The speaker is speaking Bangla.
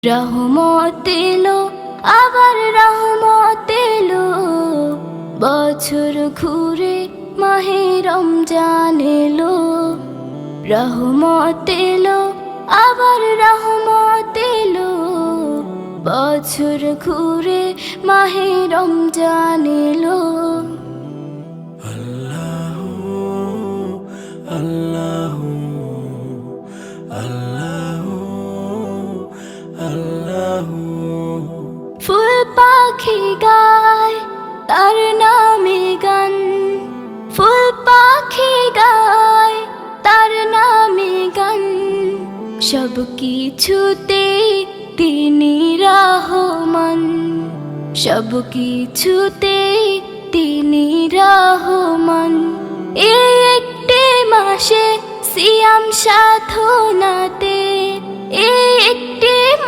রহমত এলো, আবার রহমত এলো, বছর ঘুরে মাহে রমজান এলো। রহমত এলো, আবার রহমত এলো, বছর ঘুরে মাহে রমজান এলো। আল্লাহু আল্লাহু আল্লাহু আল্লাহু। ফুল পাখি গায় তার নামে গান, ফুল পাখি গায় তার নামে গান, সব কিছুতে তিনি রহমান, সব কিছুতে তিনি রহমান। এই একটি মাসে সিয়াম সাধনাতে, এই একটি